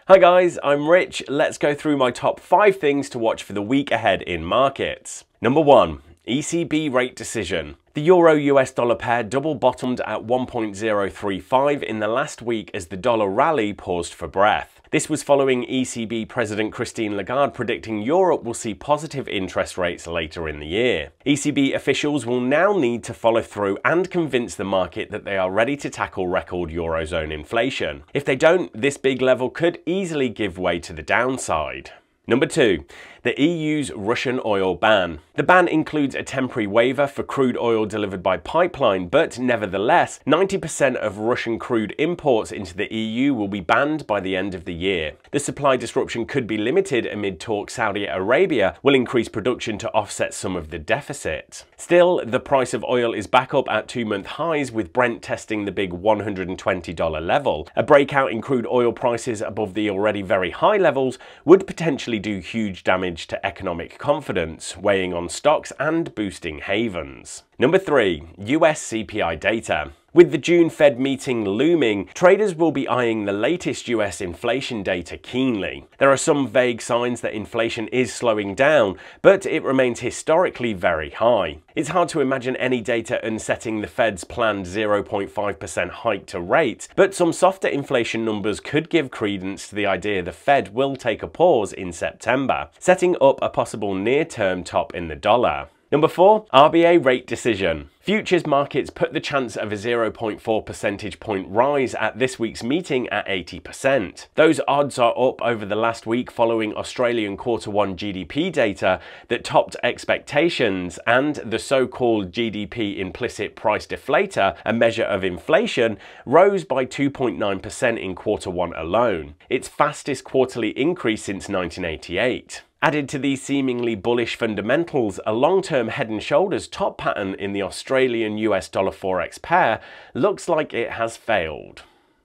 Hi guys, I'm Rich. Let's go through my top 5 things to watch for the week ahead in markets. Number 1. ECB rate decision. The Euro-US dollar pair double bottomed at 1.035 in the last week as the dollar rally paused for breath. This was following ECB President Christine Lagarde predicting Europe will see positive interest rates later in the year. ECB officials will now need to follow through and convince the market that they are ready to tackle record Eurozone inflation. If they don't, this big level could easily give way to the downside. Number 2. The EU's Russian oil ban. The ban includes a temporary waiver for crude oil delivered by pipeline, but nevertheless, 90% of Russian crude imports into the EU will be banned by the end of the year. The supply disruption could be limited amid talks Saudi Arabia will increase production to offset some of the deficit. Still, the price of oil is back up at 2-month highs, with Brent testing the big $120 level. A breakout in crude oil prices above the already very high levels would potentially do huge damage to economic confidence, weighing on stocks and boosting havens. Number 3. US CPI data. With the June Fed meeting looming, traders will be eyeing the latest US inflation data keenly. There are some vague signs that inflation is slowing down, but it remains historically very high. It's hard to imagine any data unsetting the Fed's planned 0.5% hike to rate, but some softer inflation numbers could give credence to the idea the Fed will take a pause in September, setting up a possible near-term top in the dollar. Number 4. RBA rate decision. Futures markets put the chance of a 0.4 percentage point rise at this week's meeting at 80%. Those odds are up over the last week following Australian Q1 GDP data that topped expectations, and the so-called GDP implicit price deflator, a measure of inflation, rose by 2.9% in Q1 alone, its fastest quarterly increase since 1988. Added to these seemingly bullish fundamentals, a long-term head and shoulders top pattern in the Australian US dollar forex pair looks like it has failed.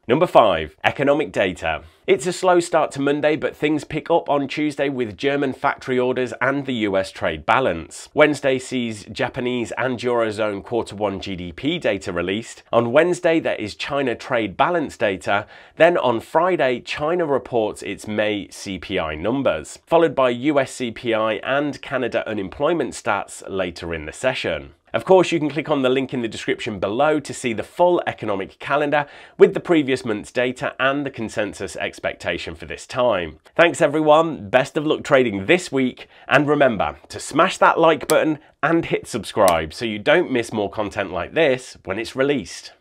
Number 5. Economic data. It's a slow start to Monday, but things pick up on Tuesday with German factory orders and the US trade balance. Wednesday sees Japanese and Eurozone Q1 GDP data released. On Wednesday there is China trade balance data. Then on Friday, China reports its May CPI numbers, followed by US CPI and Canada unemployment stats later in the session. Of course, you can click on the link in the description below to see the full economic calendar with the previous month's data and the consensus expectation for this time. Thanks everyone, best of luck trading this week, and remember to smash that like button and hit subscribe so you don't miss more content like this when it's released.